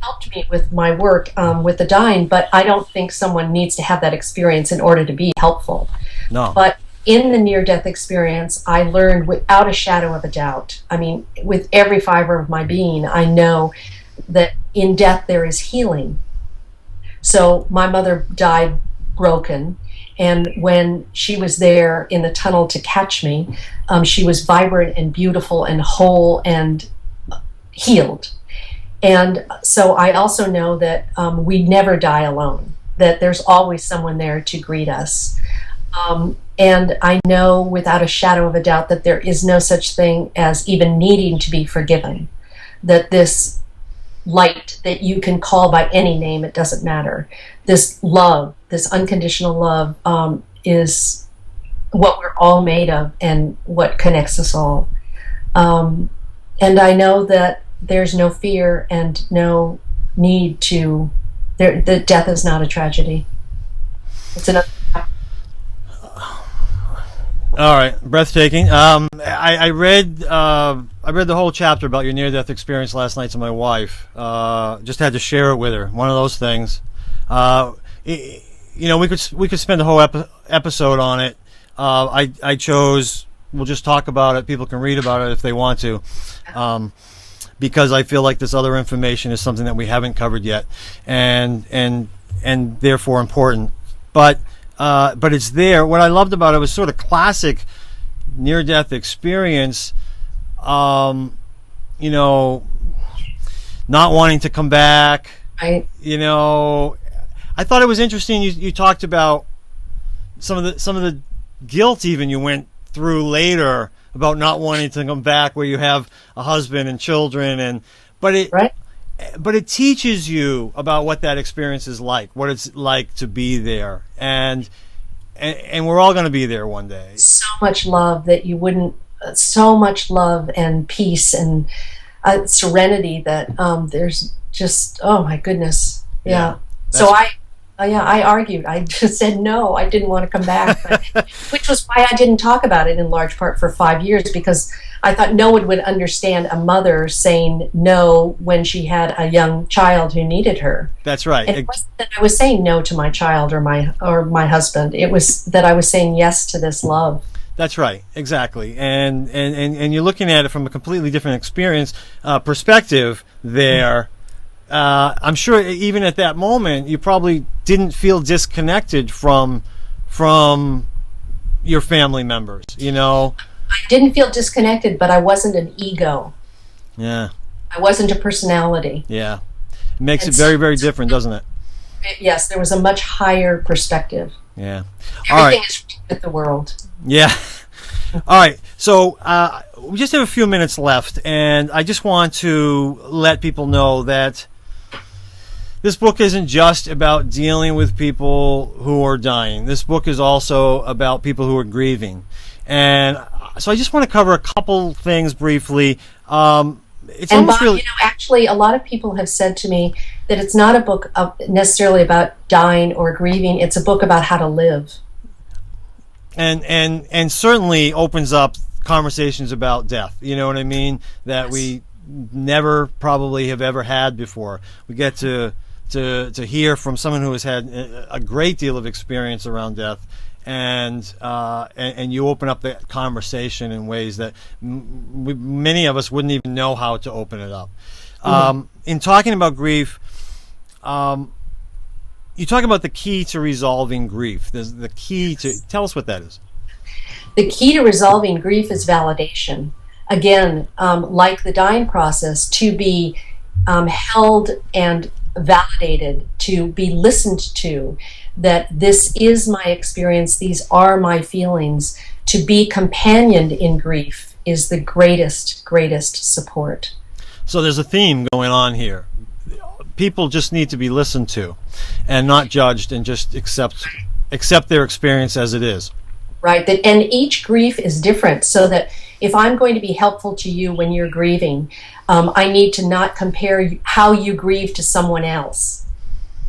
helped me with my work with the dying, but I don't think someone needs to have that experience in order to be helpful. No. But in the near-death experience, I learned without a shadow of a doubt, I mean, with every fiber of my being, I know that in death there is healing. So my mother died broken, and when she was there in the tunnel to catch me, she was vibrant and beautiful and whole and healed. And so I also know that we never die alone, that there's always someone there to greet us. And I know without a shadow of a doubt that there is no such thing as even needing to be forgiven, that this light that you can call by any name, it doesn't matter. This love, this unconditional love is what we're all made of and what connects us all. And I know that there's no fear and no need to, that death is not a tragedy. It's another. All right, breathtaking. I read the whole chapter about your near-death experience last night to my wife. Just had to share it with her. One of those things. We could spend a whole episode on it. I chose. We'll just talk about it. People can read about it if they want to, because I feel like this other information is something that we haven't covered yet, and therefore important. But it's there. What I loved about it was sort of classic near-death experience. Not wanting to come back. Right. I thought it was interesting. You talked about some of the guilt even you went through later about not wanting to come back, where you have a husband and children, but it teaches you about what that experience is like, what it's like to be there, and we're all going to be there one day. So much love that you wouldn't. So much love and peace and serenity that there's just, oh my goodness, yeah. So I argued. I just said no. I didn't want to come back, which was why I didn't talk about it in large part for 5 years, because I thought no one would understand a mother saying no when she had a young child who needed her. That's right. And it wasn't that I was saying no to my child or my husband. It was that I was saying yes to this love. That's right, exactly, and you're looking at it from a completely different perspective there. I'm sure even at that moment you probably didn't feel disconnected from your family members, you know. I didn't feel disconnected, but I wasn't an ego. Yeah. I wasn't a personality. Yeah. It makes it very, very different, doesn't it? Yes, there was a much higher perspective. Yeah. Everything is with the world. Yeah. All right. So we just have a few minutes left, and I just want to let people know that this book isn't just about dealing with people who are dying. This book is also about people who are grieving. And so I just want to cover a couple things briefly. It's and almost Bob, really, actually, a lot of people have said to me that it's not a book necessarily about dying or grieving. It's a book about how to live. And certainly opens up conversations about death. You know what I mean? That yes. we never probably have ever had before. We get to hear from someone who has had a great deal of experience around death, and you open up the conversation in ways that many of us wouldn't even know how to open it up. In talking about grief, you talk about the key to resolving grief. The key to tell us what that is. The key to resolving grief is validation. Again, like the dying process, to be held and validated, to be listened to, that this is my experience, these are my feelings. To be companioned in grief is the greatest support. So there's a theme going on here. People just need to be listened to and not judged, and just accept their experience as it is. Right, and each grief is different, so that if I'm going to be helpful to you when you're grieving, I need to not compare how you grieve to someone else,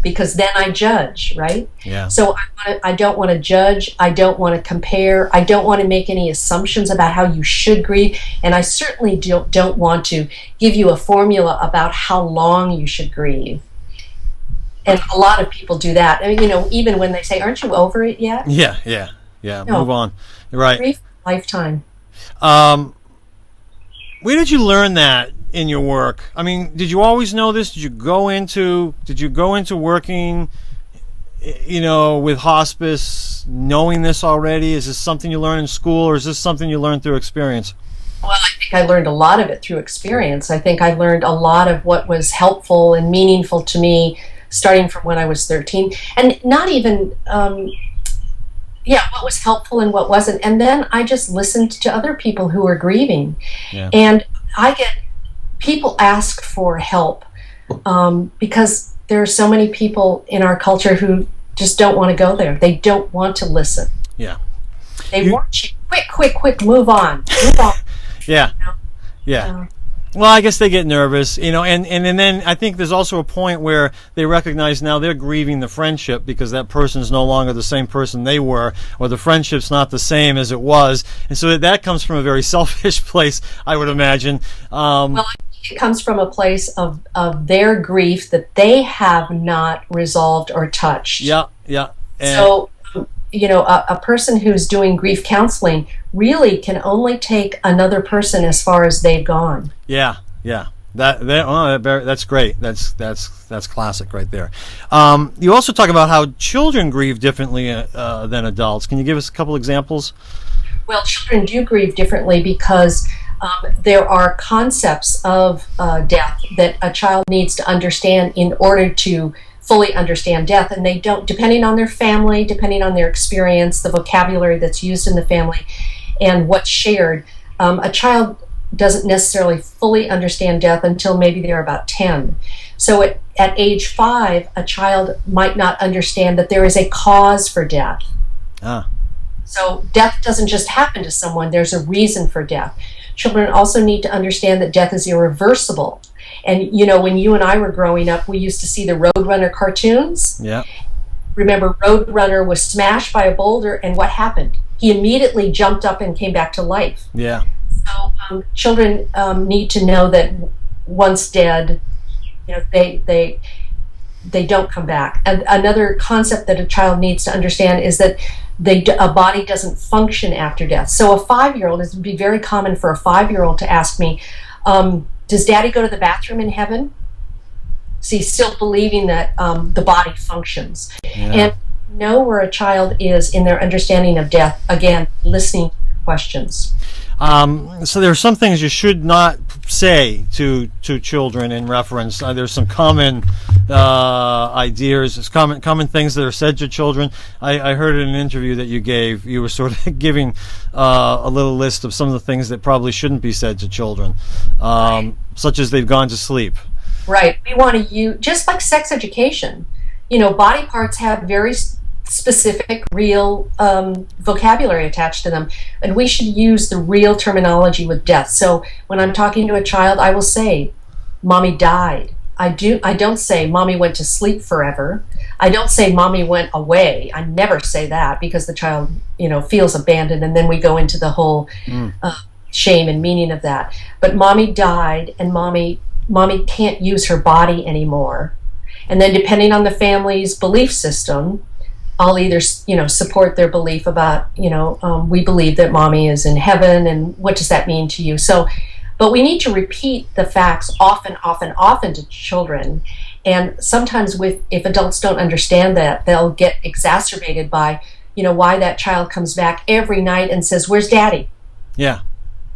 because then I judge, right? Yeah. So I don't want to judge, I don't want to compare, I don't want to make any assumptions about how you should grieve, and I certainly don't want to give you a formula about how long you should grieve. And a lot of people do that. I mean, you know, even when they say, "Aren't you over it yet?" Yeah. No. Move on. You're right. Grief, lifetime. Where did you learn that in your work? I mean, did you always know this? Did you go into working, you know, with hospice knowing this already? Is this something you learned in school, or is this something you learned through experience? Well, I think I learned a lot of it through experience. I think I learned a lot of what was helpful and meaningful to me starting from when I was 13, and not even what was helpful and what wasn't. And then I just listened to other people who were grieving. Yeah. And people ask for help because there are so many people in our culture who just don't want to go there. They don't want to listen. Yeah. They want you, quick, move on. Yeah. You know? Yeah. Well, I guess they get nervous, you know, and then I think there's also a point where they recognize now they're grieving the friendship, because that person's no longer the same person they were, or the friendship's not the same as it was, and so that comes from a very selfish place, I would imagine. Well, I think it comes from a place of their grief that they have not resolved or touched. Yeah. So, you know, a person who's doing grief counseling really can only take another person as far as they've gone. Yeah. That's great. That's classic right there. You also talk about how children grieve differently than adults. Can you give us a couple examples? Well, children do grieve differently because there are concepts of death that a child needs to understand in order to fully understand death, and they don't, depending on their family, depending on their experience, the vocabulary that's used in the family, and what's shared. A child doesn't necessarily fully understand death until maybe they're about 10. So at age 5, a child might not understand that there is a cause for death. So death doesn't just happen to someone, there's a reason for death. Children also need to understand that death is irreversible. And, you know, when you and I were growing up, we used to see the Roadrunner cartoons. Yeah. Remember, Roadrunner was smashed by a boulder, and what happened? He immediately jumped up and came back to life. Yeah. So children need to know that once dead, they don't come back. And another concept that a child needs to understand is that a body doesn't function after death. So a 5-year-old, it would be very common for a 5-year-old to ask me, does Daddy go to the bathroom in heaven? See, still believing that the body functions. Yeah. And know where a child is in their understanding of death, again, listening to questions. So there are some things you should not say to children in reference. There's some common ideas, common things that are said to children. I heard in an interview that you gave, you were sort of giving a little list of some of the things that probably shouldn't be said to children, such as they've gone to sleep. Right. We want to use, just like sex education, body parts have very specific, real vocabulary attached to them, and we should use the real terminology with death. So when I'm talking to a child, I will say, "Mommy died." I don't say, "Mommy went to sleep forever." I don't say, "Mommy went away." I never say that, because the child, feels abandoned, and then we go into the whole shame and meaning of that. But Mommy died, and Mommy can't use her body anymore. And then, depending on the family's belief system, I'll either, support their belief about, we believe that Mommy is in heaven, and what does that mean to you? So, but we need to repeat the facts often to children. And sometimes if adults don't understand that, they'll get exacerbated by, why that child comes back every night and says, "Where's Daddy?" Yeah,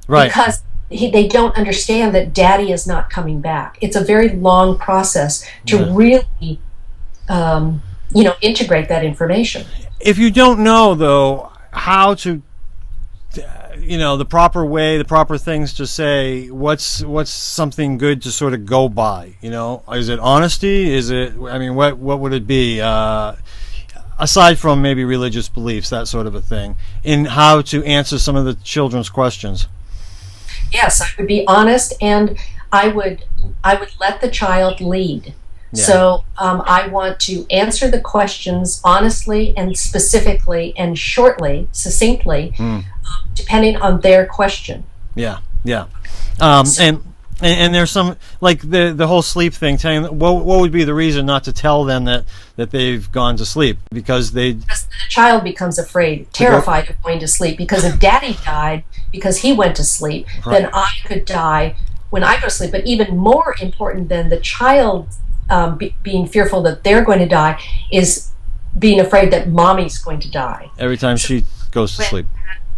right. Because they don't understand that Daddy is not coming back. It's a very long process to really, integrate that information. If you don't know, though, how to, the proper way, the proper things to say, what's something good to sort of go by? Is it honesty? Is it? I mean, what would it be? Aside from maybe religious beliefs, that sort of a thing, in how to answer some of the children's questions. Yes, I would be honest, and I would let the child lead. Yeah. So I want to answer the questions honestly and specifically and shortly, succinctly, depending on their question. Yeah, yeah. And there's some, like the whole sleep thing, telling them, what would be the reason not to tell them that they've gone to sleep? Because the child becomes afraid, terrified of going to sleep, because if Daddy died because he went to sleep, then I could die when I go to sleep. But even more important than the child being fearful that they're going to die is being afraid that Mommy's going to die. Every time she goes to sleep.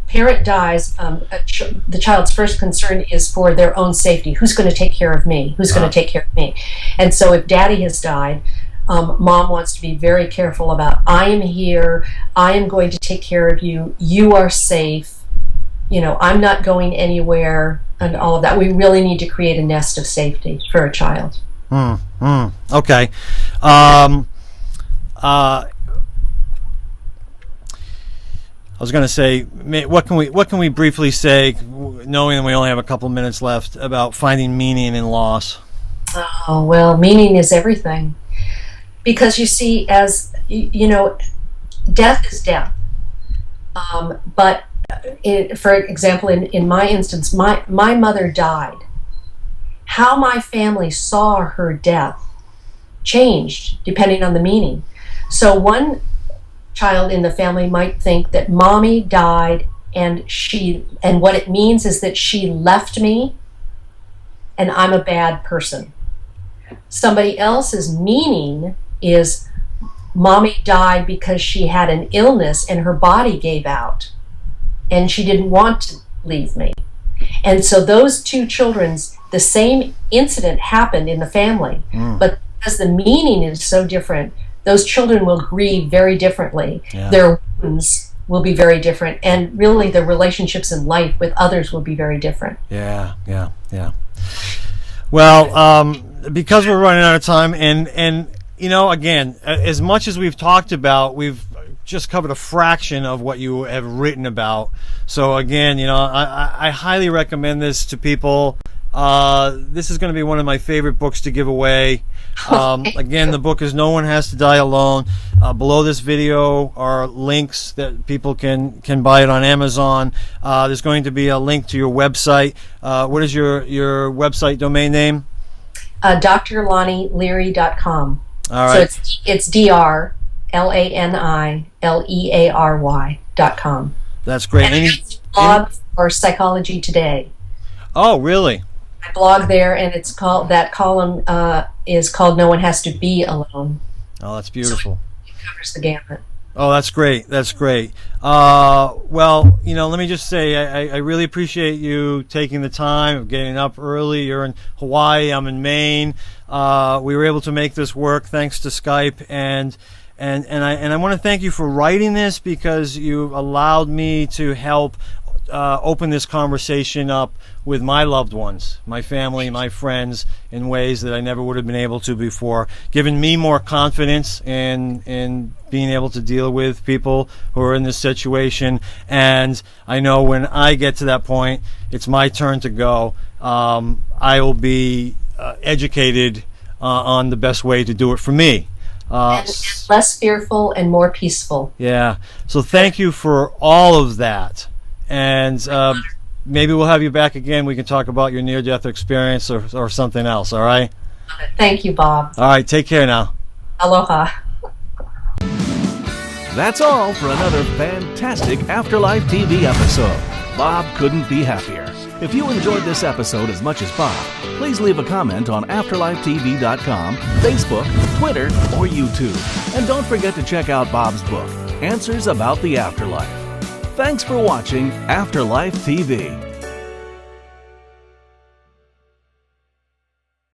Parent dies, the child's first concern is for their own safety. Who's going to take care of me? Who's going to take care of me? And so if Daddy has died, Mom wants to be very careful about, I am here, I am going to take care of you, you are safe, I'm not going anywhere, and all of that. We really need to create a nest of safety for a child. Okay. I was going to say, what can we briefly say, knowing that we only have a couple minutes left, about finding meaning in loss? Oh, well, meaning is everything. Because you see, as death is death. But for example, in my instance, my mother died. How my family saw her death changed depending on the meaning. So one child in the family might think that Mommy died and what it means is that she left me and I'm a bad person. Somebody else's meaning is Mommy died because she had an illness and her body gave out and she didn't want to leave me. And so those two children's, the same incident happened in the family, but because the meaning is so different, those children will grieve very differently. Yeah. Their wounds will be very different, and really their relationships in life with others will be very different. Yeah. Well, because we're running out of time, and again, as much as we've talked about, we've just covered a fraction of what you have written about. So again, I highly recommend this to people. This is going to be one of my favorite books to give away. Again, the book is No One Has to Die Alone. Below this video are links that people can buy it on Amazon. There's going to be a link to your website. What is your website domain name? drlanileary.com. All right. So it's drlanileary.com. That's great. And it's a blog for Psychology Today. Oh, really? I blog there, and it's called, that column is called No One Has to Be Alone. Oh, that's beautiful. So it covers the gamut. Oh, that's great. That's great. Well, let me just say, I really appreciate you taking the time of getting up early. You're in Hawaii. I'm in Maine. We were able to make this work thanks to Skype, and I want to thank you for writing this, because you allowed me to help open this conversation up with my loved ones, my family, my friends, in ways that I never would have been able to before, giving me more confidence in being able to deal with people who are in this situation. And I know when I get to that point, it's my turn to go. I will be educated on the best way to do it for me. And less fearful and more peaceful. Yeah. So thank you for all of that. And maybe we'll have you back again. We can talk about your near-death experience or something else, all right? Thank you, Bob. All right, take care now. Aloha. That's all for another fantastic Afterlife TV episode. Bob couldn't be happier. If you enjoyed this episode as much as Bob, please leave a comment on AfterlifeTV.com, Facebook, Twitter, or YouTube. And don't forget to check out Bob's book, Answers About the Afterlife. Thanks for watching Afterlife TV.